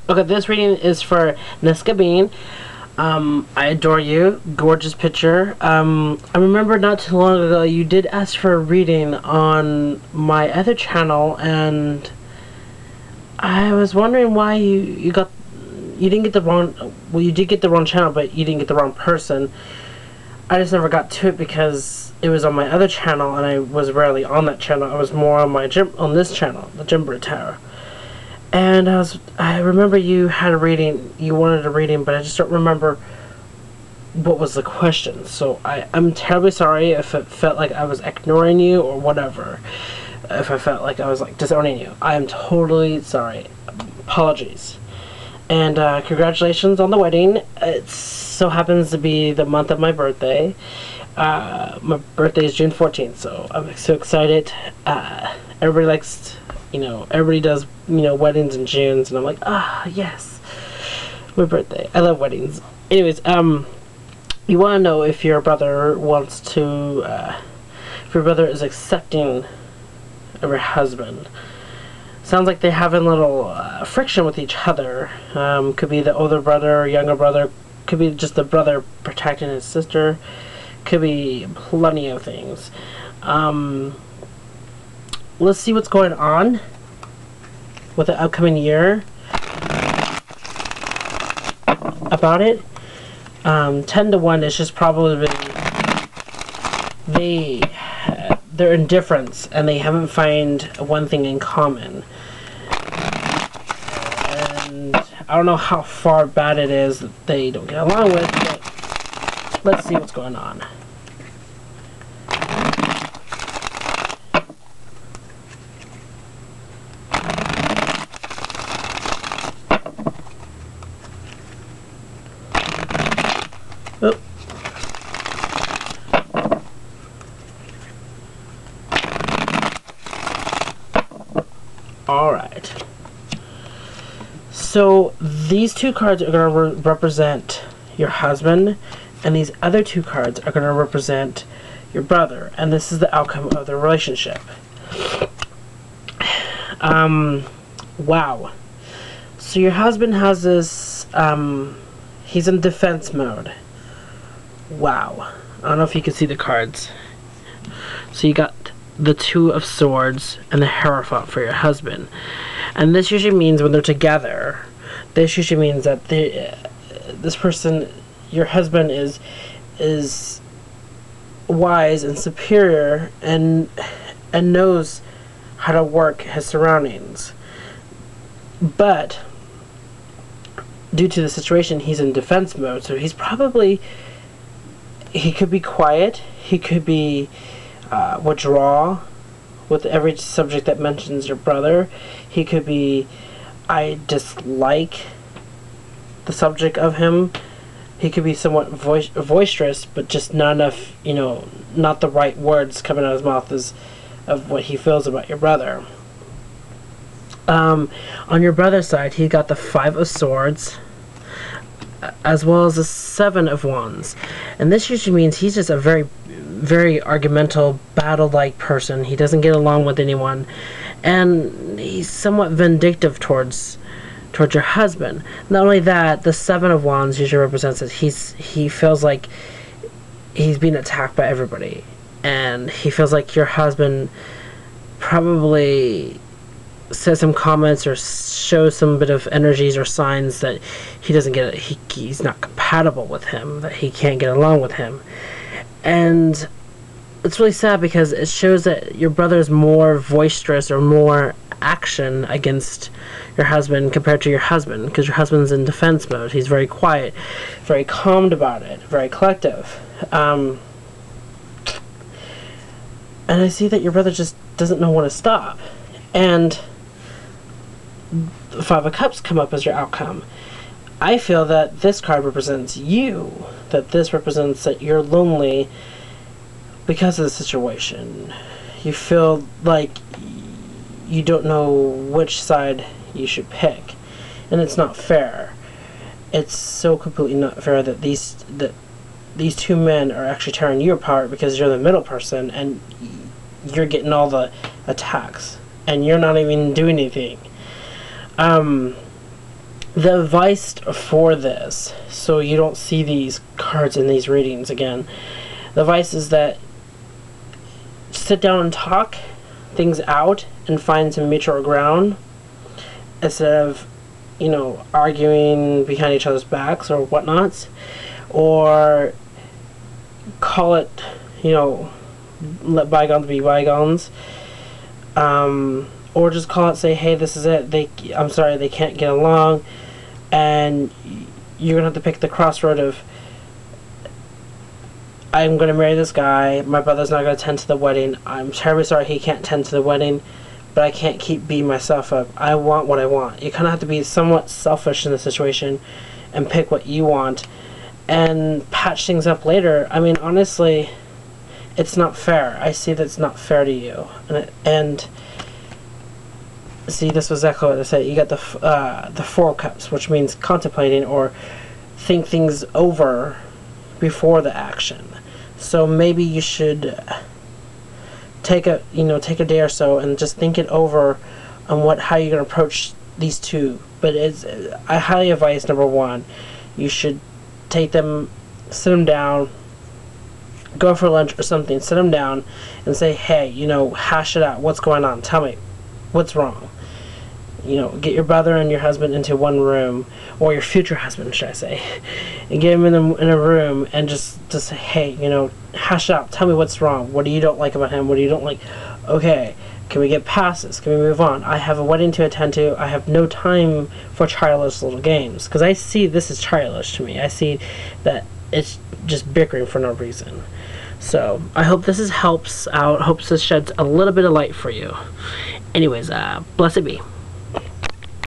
Okay, this reading is for Neskabean. I adore you. Gorgeous picture. I remember not too long ago you did ask for a reading on my other channel, and I was wondering why you didn't get the wrong. Well, you did get the wrong channel, but you didn't get the wrong person. I just never got to it because it was on my other channel, and I was rarely on that channel. I was more on this channel, the Jimber Tower. And I remember you had a reading, you wanted a reading, but I just don't remember what was the question. So I'm terribly sorry if it felt like I was ignoring you or whatever. If I felt like I was like disowning you. I am totally sorry. Apologies. And congratulations on the wedding. It so happens to be the month of my birthday. My birthday is June 14th, so I'm so excited. Everybody likes, everybody does, weddings in June, and I'm like, yes, my birthday. I love weddings. Anyways, you want to know if your brother wants to, if your brother is accepting of your husband. Sounds like they're having a little friction with each other. Could be the older brother or younger brother. Could be just the brother protecting his sister. Could be plenty of things. Let's see what's going on with the upcoming year about it. 10 to 1 is just probably their indifference, and they haven't found one thing in common. And I don't know how far bad it is that they don't get along with, but let's see what's going on. Oh. Alright. So these two cards are going to represent your husband, and these other two cards are going to represent your brother, and this is the outcome of the relationship. Wow. So your husband has this, he's in defense mode. Wow. I don't know if you can see the cards. So you got the Two of Swords and the Hierophant for your husband. And this usually means when they're together, this usually means that this person, your husband, is wise and superior and knows how to work his surroundings. But due to the situation, he's in defense mode, so he could be quiet, he could be withdraw with every subject that mentions your brother. He could be, I dislike the subject of him. He could be somewhat boisterous, but just not enough, not the right words coming out of his mouth of what he feels about your brother. On your brother's side, he got the Five of Swords, as well as the Seven of Wands. And this usually means he's just a very, very argumentative, battle-like person. He doesn't get along with anyone, and he's somewhat vindictive towards your husband. Not only that, the Seven of Wands usually represents that he feels like he's being attacked by everybody, and he feels like your husband probably says some comments or shows some bit of energies or signs that he doesn't get it. He's not compatible with him, that he can't get along with him. And it's really sad because it shows that your brother is more boisterous or more action against your husband compared to your husband, because your husband's in defense mode. He's very quiet, very calmed about it, very collective. And I see that your brother just doesn't know when to stop. And the Five of Cups come up as your outcome. I feel that this card represents you, that this represents that you're lonely because of the situation. You feel like you don't know which side you should pick, and it's not fair. It's so completely not fair that these two men are actually tearing you apart because you're the middle person and you're getting all the attacks and you're not even doing anything. The advice for this, so you don't see these cards in these readings again, the advice is that sit down and talk things out and find some mutual ground instead of, you know, arguing behind each other's backs or whatnots, or call it, you know, let bygones be bygones, or just call it, say, hey, this is it, I'm sorry, they can't get along, and you're gonna have to pick the crossroad of, I'm gonna marry this guy, my brother's not gonna attend to the wedding, I'm terribly sorry he can't attend to the wedding, but I can't keep beating myself up. I want what I want. You kind of have to be somewhat selfish in the situation and pick what you want and patch things up later. I mean, honestly, it's not fair. I see that it's not fair to you. And see, this was exactly what I said. You got the Four of Cups, which means contemplating or think things over before the action. So maybe you should take a day or so and just think it over on how you're going to approach these two. But I highly advise, number one, you should sit them down, go for lunch or something, sit them down and say, hey, hash it out. What's going on? Tell me what's wrong. Get your brother and your husband into one room, or your future husband, should I say, and get him in a room and just say, hey, hash it out. Tell me what's wrong. What do you don't like about him? What do you don't like? Okay, can we get past this? Can we move on? I have a wedding to attend to. I have no time for childish little games, because I see this is childish to me. I see that it's just bickering for no reason. So I hope this helps out. Hope this sheds a little bit of light for you. Anyways, blessed be.